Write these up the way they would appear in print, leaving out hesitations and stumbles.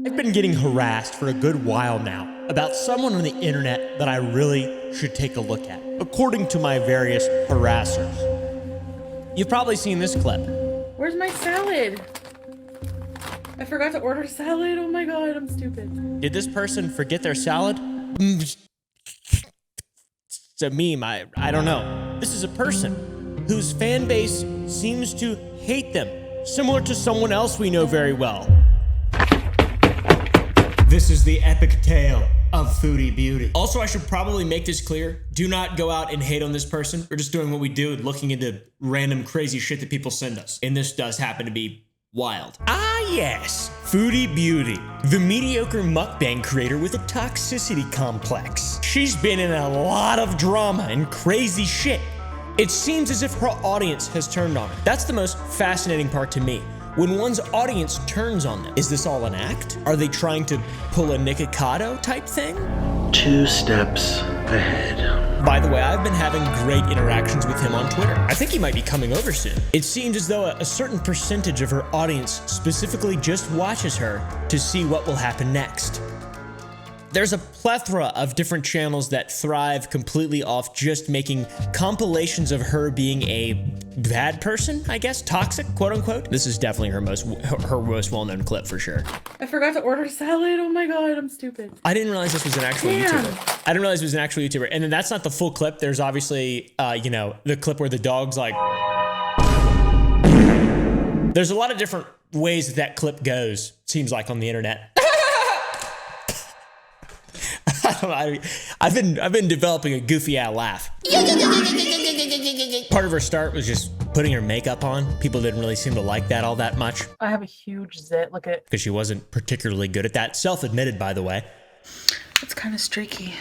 I've been getting harassed for a good while now about someone on the internet that I really should take a look at, according to my various harassers. You've probably seen this clip. Where's my salad? I forgot to order salad. Oh my god, I'm stupid. Did this person forget their salad? It's a meme, I don't know. This is a person whose fan base seems to hate them, similar to someone else we know very well. This is the epic tale of Foodie Beauty. Also, I should probably make this clear. Do not go out and hate on this person. We're just doing what we do and looking into random crazy shit that people send us. And this does happen to be wild. Ah, yes. Foodie Beauty, the mediocre mukbang creator with a toxicity complex. She's been in a lot of drama and crazy shit. It seems as if her audience has turned on her. That's the most fascinating part to me. When one's audience turns on them, is this all an act? Are they trying to pull a Nikocado type thing? 2 steps ahead. By the way, I've been having great interactions with him on Twitter. I think he might be coming over soon. It seems as though a certain percentage of her audience specifically just watches her to see what will happen next. There's a plethora of different channels that thrive completely off just making compilations of her being a bad person, I guess, toxic, quote unquote. This is definitely her most well-known clip for sure. I forgot to order salad. Oh my god, I'm stupid. I didn't realize this was an actual YouTuber. I didn't realize it was an actual YouTuber. And then that's not the full clip. There's obviously, the clip where the dog's like... There's a lot of different ways that clip goes, seems like, on the internet. I've been developing a goofy out laugh. Part of her start was just putting her makeup on. People didn't really seem to like that all that much. I have a huge zit. Look at... Because she wasn't particularly good at that. Self-admitted, by the way. It's kind of streaky.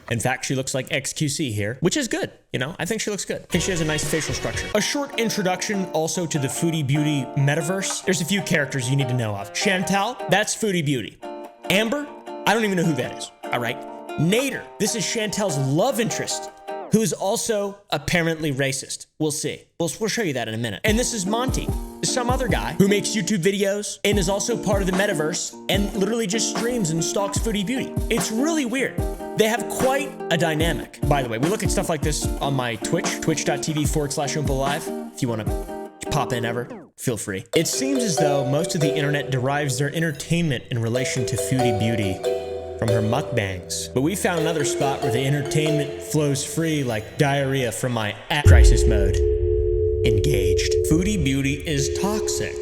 In fact, she looks like XQC here, which is good. I think she looks good. I think she has a nice facial structure. A short introduction also to the Foodie Beauty Metaverse. There's a few characters you need to know of. Chantal, that's Foodie Beauty. Amber, I don't even know who that is. All right. Nader, this is Chantal's love interest, who is also apparently racist. We'll see. We'll show you that in a minute. And this is Monty, some other guy who makes YouTube videos and is also part of the Metaverse and literally just streams and stalks Foodie Beauty. It's really weird. They have quite a dynamic. By the way, we look at stuff like this on my Twitch, twitch.tv/OompaLive. If you want to pop in ever, feel free. It seems as though most of the internet derives their entertainment in relation to Foodie Beauty from her mukbangs. But we found another spot where the entertainment flows free like diarrhea from my crisis mode. Engaged. Foodie Beauty is toxic.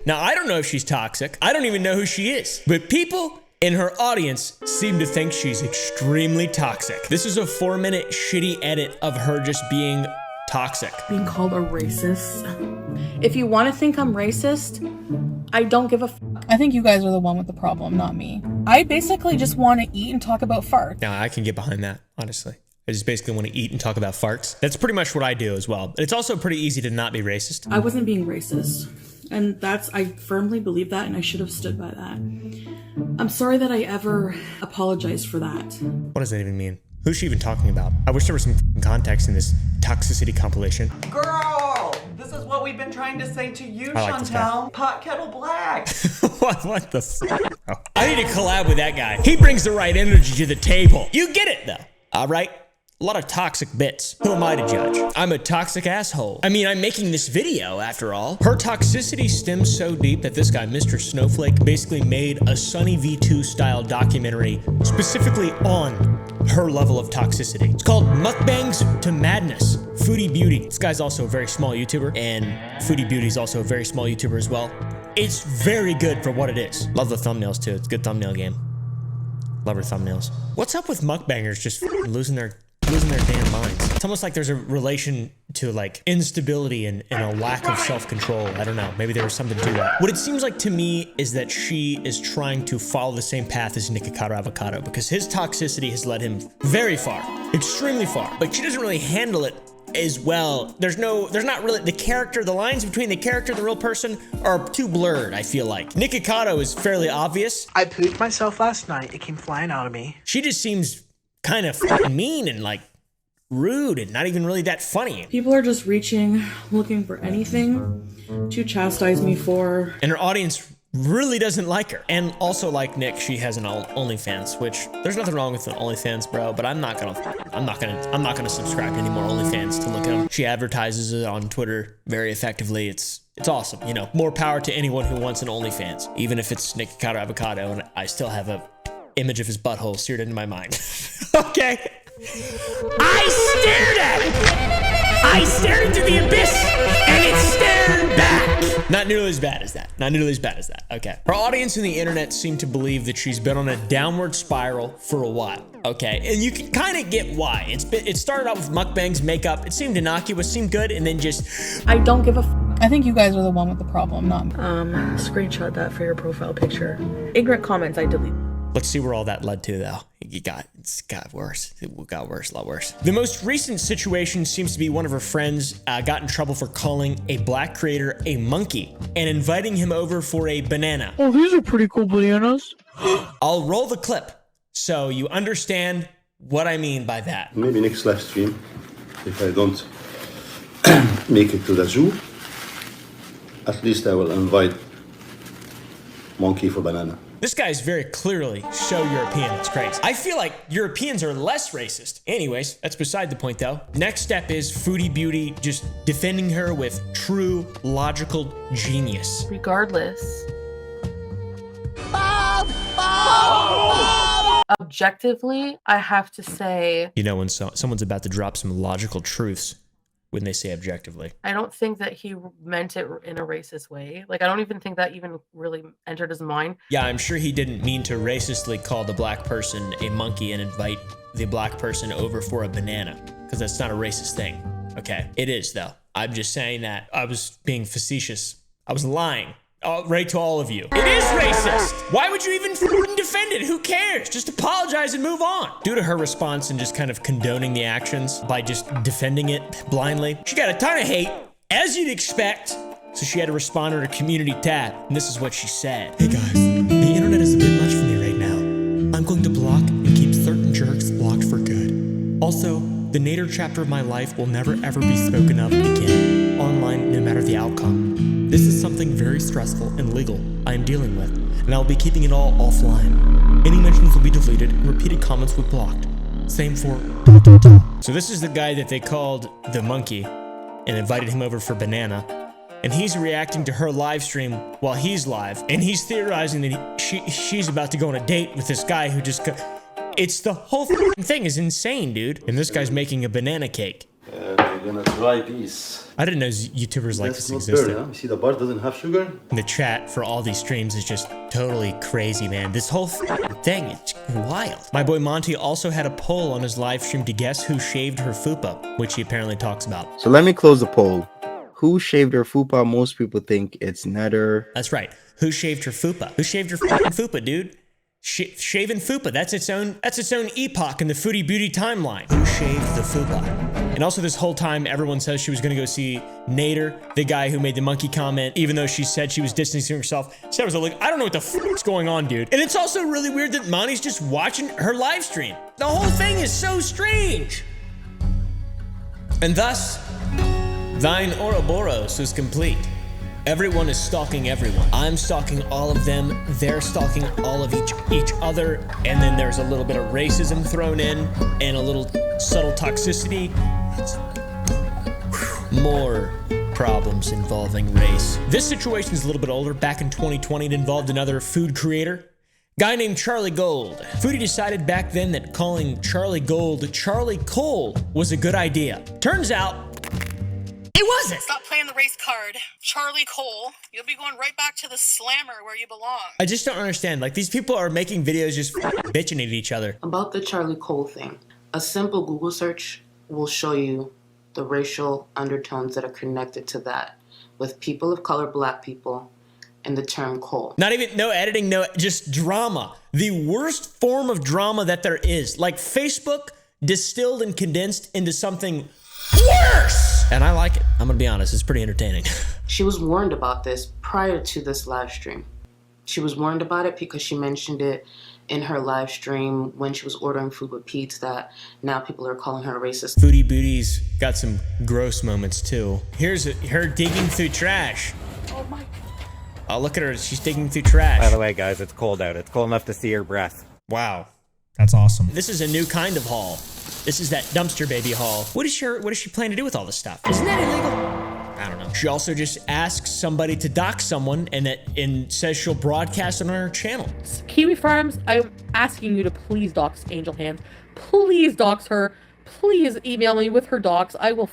Now, I don't know if she's toxic. I don't even know who she is. But people in her audience seem to think she's extremely toxic. This is a 4-minute shitty edit of her just being toxic. Being called a racist. If you want to think I'm racist, I don't give a fuck. I think you guys are the one with the problem, not me. I basically just want to eat and talk about farts. Now, I can get behind that, honestly. I just basically want to eat and talk about farts. That's pretty much what I do as well. But it's also pretty easy to not be racist. I wasn't being racist. And I firmly believe that, and I should have stood by that. I'm sorry that I ever apologized for that. What does that even mean? Who's she even talking about? I wish there was some context in this Toxicity compilation. Girl, this is what we've been trying to say to you, Chantal. Pot kettle black. What the f***? I need to collab with that guy. He brings the right energy to the table. You get it, though. All right? A lot of toxic bits. Who am I to judge? I'm a toxic asshole. I mean, I'm making this video, after all. Her toxicity stems so deep that this guy, Mr. Snowflake, basically made a Sunny V2 style documentary specifically on her level of toxicity. It's called Mukbangs to Madness. Foodie Beauty. This guy's also a very small YouTuber, and Foodie Beauty is also a very small YouTuber as well. It's very good for what it is. Love the thumbnails too. It's a good thumbnail game. Love her thumbnails. What's up with mukbangers just losing their damn minds? It's almost like there's a relation to like instability and a lack of self-control. I don't know. Maybe there was something to that. What it seems like to me is that she is trying to follow the same path as Nikocado Avocado because his toxicity has led him very far, extremely far. But she doesn't really handle it as well. There's not really the lines between the character and the real person are too blurred, I feel like. Nikocado is fairly obvious. I pooped myself last night. It came flying out of me. She just seems kind of fucking mean and like rude and not even really that funny. People are just looking for anything to chastise me for. And her audience really doesn't like her. And also, like Nick, she has an OnlyFans, which there's nothing wrong with an OnlyFans, bro, but I'm not gonna subscribe to any more OnlyFans to look at them. She advertises it on Twitter very effectively. It's awesome, you know. More power to anyone who wants an OnlyFans, even if it's Nick Caro Avocado, and I still have a image of his butthole seared into my mind. Okay. I stared into the abyss, and it stared back. Not nearly as bad as that. Not nearly as bad as that. Okay. Her audience in the internet seem to believe that she's been on a downward spiral for a while. Okay. And you can kind of get why. It started out with mukbangs, makeup. It seemed innocuous, seemed good, and then just... I don't give a I think you guys are the one with the problem, not me. Screenshot that for your profile picture. Ignorant comments I delete. Let's see where all that led to, though. It's got worse. It got worse, a lot worse. The most recent situation seems to be one of her friends got in trouble for calling a black creator a monkey and inviting him over for a banana. Oh, these are pretty cool bananas. I'll roll the clip so you understand what I mean by that. Maybe next live stream, if I don't make it to the zoo, at least I will invite monkey for banana. This guy is very clearly so European, it's crazy. I feel like Europeans are less racist. Anyways, that's beside the point though. Next step is Foodie Beauty just defending her with true logical genius. Regardless. Objectively, I have to say... You know when someone's about to drop some logical truths when they say objectively. I don't think that he meant it in a racist way. Like, I don't even think that even really entered his mind. Yeah, I'm sure he didn't mean to racistly call the black person a monkey and invite the black person over for a banana, because that's not a racist thing. Okay, it is though. I'm just saying that I was being facetious. I was lying. Right to all of you. It is racist. Why would you even defend it? Who cares? Just apologize and move on. Due to her response and just kind of condoning the actions by just defending it blindly, she got a ton of hate, as you'd expect. So she had to respond to her community tab, and this is what she said. Hey guys, the internet is a bit much for me right now. I'm going to block and keep certain jerks blocked for good. Also, the Nader chapter of my life will never ever be spoken of again, online, no matter the outcome. This is something very stressful and legal I am dealing with, and I'll be keeping it all offline. Any mentions will be deleted, and repeated comments will be blocked. Same for... So this is the guy that they called the monkey and invited him over for banana, and he's reacting to her live stream while he's live, and he's theorizing that she's about to go on a date with this guy who just... It's the whole thing is insane, dude. And this guy's making a banana cake. We're gonna try this. I didn't know YouTubers like That's this not existed. burn, huh? You see the bar doesn't have sugar? And the chat for all these streams is just totally crazy, man. This whole thing, it's wild. My boy Monty also had a poll on his live stream to guess who shaved her fupa, which he apparently talks about. So let me close the poll. Who shaved her fupa? Most people think it's Netter. That's right. Who shaved her fupa? Who shaved her fupa, dude? Shaving fupa, that's its own epoch in the Foodie Beauty timeline. Who shaved the fupa? And also this whole time, everyone says she was gonna go see Nader, the guy who made the monkey comment, even though she said she was distancing herself. So I was like, I don't know what the fuck's going on, dude. And it's also really weird that Monty's just watching her live stream. The whole thing is so strange. And thus, thine Ouroboros is complete. Everyone is stalking everyone. I'm stalking all of them. They're stalking all of each other. And then there's a little bit of racism thrown in and a little subtle toxicity. More problems involving race. This situation is a little bit older. Back in 2020, it involved another food creator, guy named Charlie Gold. Foodie decided back then that calling Charlie Gold Charlie Cole was a good idea. Turns out, it wasn't. Stop playing the race card, Charlie Cole. You'll be going right back to the slammer where you belong. I just don't understand. Like, these people are making videos just bitching at each other. About the Charlie Cole thing, a simple Google search will show you the racial undertones that are connected to that with people of color, black people, and the term Cole. Not even, no editing, no, just drama. The worst form of drama that there is. Like Facebook distilled and condensed into something worse. And I like it. I'm gonna be honest, it's pretty entertaining. She was warned about this prior to this live stream. She was warned about it because she mentioned it in her live stream when she was ordering food with Pete's that now people are calling her a racist. Foodie Beauty's got some gross moments too. Here's her digging through trash. Oh my. Oh, look at her. She's digging through trash. By the way, guys, it's cold out. It's cold enough to see her breath. Wow. That's awesome. This is a new kind of haul. This is that dumpster baby haul. What does she plan to do with all this stuff? Isn't that illegal? I don't know. She also just asks somebody to dox someone and says she'll broadcast it on her channel. Kiwi Farms, I'm asking you to please dox Angel Hands. Please dox her. Please email me with her docs. I will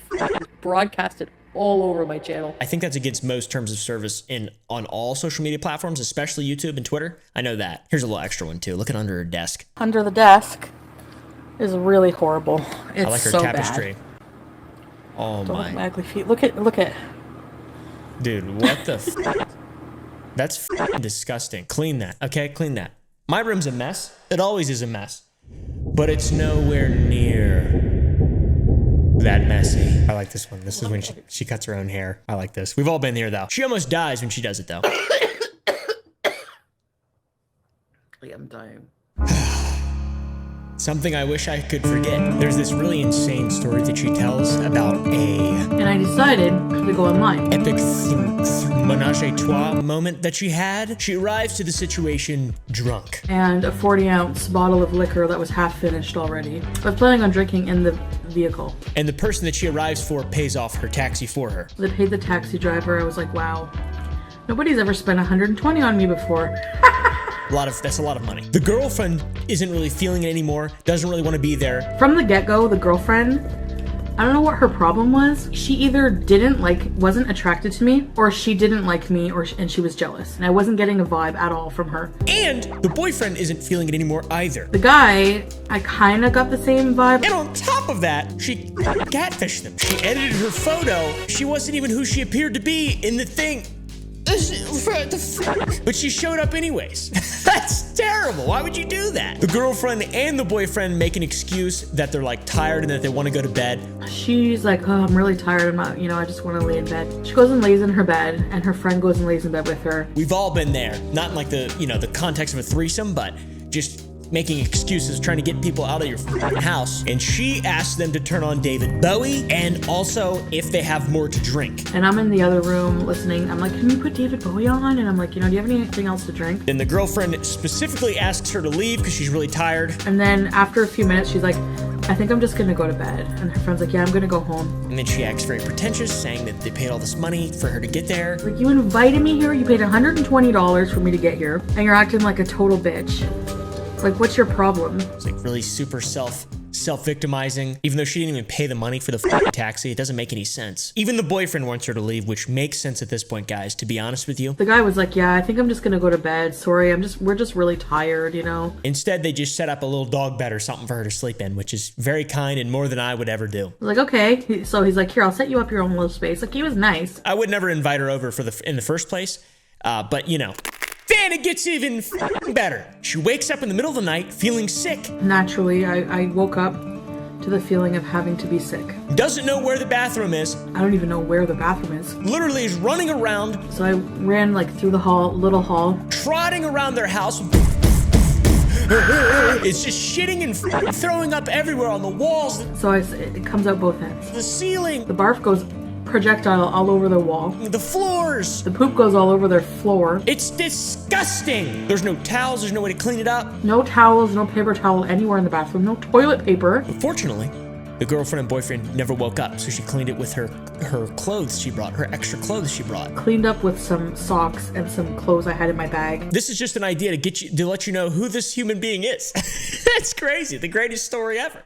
broadcast it all over my channel. I think that's against most terms of service on all social media platforms, especially YouTube and Twitter. I know that. Here's a little extra one too. Look at under her desk. Under the desk is really horrible. It's I like her so tapestry. bad. Oh Don't my. ugly feet. Look at. Dude, what the That's disgusting. Clean that, okay? Clean that. My room's a mess. It always is a mess. But it's nowhere near that messy. I like this one. This is when she cuts her own hair. I like this. We've all been here though. She almost dies when she does it though. I'm dying. Something I wish I could forget. There's this really insane story that she tells about And I decided to go online. epic menage a trois moment that she had. She arrives to the situation drunk. And a 40-ounce bottle of liquor that was half finished already. I was planning on drinking in the vehicle. And the person that she arrives for pays off her taxi for her. They paid the taxi driver. I was like, wow. Nobody's ever spent 120 on me before. That's a lot of money. The girlfriend isn't really feeling it anymore, doesn't really want to be there. From the get-go, the girlfriend, I don't know what her problem was. She either wasn't attracted to me, or she didn't like me, and she was jealous. And I wasn't getting a vibe at all from her. And the boyfriend isn't feeling it anymore either. The guy, I kind of got the same vibe. And on top of that, she catfished them. She edited her photo. She wasn't even who she appeared to be in the thing. But she showed up anyways. That's terrible. Why would you do that? The girlfriend and the boyfriend make an excuse that they're like tired and that they want to go to bed. She's like, oh, I'm really tired. I'm not, I just want to lay in bed. She goes and lays in her bed, and her friend goes and lays in bed with her. We've all been there. Not in like the context of a threesome, but just making excuses, trying to get people out of your house. And she asked them to turn on David Bowie and also if they have more to drink. And I'm in the other room listening. I'm like, can you put David Bowie on? And I'm like, do you have anything else to drink? Then the girlfriend specifically asks her to leave because she's really tired. And then after a few minutes, she's like, I think I'm just gonna go to bed. And her friend's like, yeah, I'm gonna go home. And then she acts very pretentious, saying that they paid all this money for her to get there. Like, you invited me here, you paid $120 for me to get here, and you're acting like a total bitch. Like, what's your problem? It's like really super self-victimizing. Even though she didn't even pay the money for the taxi, it doesn't make any sense. Even the boyfriend wants her to leave, which makes sense at this point, guys, to be honest with you. The guy was like, yeah, I think I'm just gonna go to bed. Sorry, we're just really tired, Instead, they just set up a little dog bed or something for her to sleep in, which is very kind and more than I would ever do. I was like, okay. So he's like, here, I'll set you up your own little space. Like, he was nice. I would never invite her over in the first place, but Then it gets even better. She wakes up in the middle of the night feeling sick. Naturally, I woke up to the feeling of having to be sick. Doesn't know where the bathroom is. I don't even know where the bathroom is. Literally is running around. So I ran through the little hall. Trotting around their house. It's just shitting and throwing up everywhere on the walls. So it comes out both ends. The ceiling. The barf goes projectile all over the wall. The floors. The poop goes all over their floor. It's disgusting. There's no towels. There's no way to clean it up. No towels, no paper towel anywhere in the bathroom. No toilet paper. But fortunately, the girlfriend and boyfriend never woke up, so she cleaned it with her clothes she brought, her extra clothes she brought. Cleaned up with some socks and some clothes I had in my bag. This is just an idea to let you know who this human being is. That's crazy. The greatest story ever.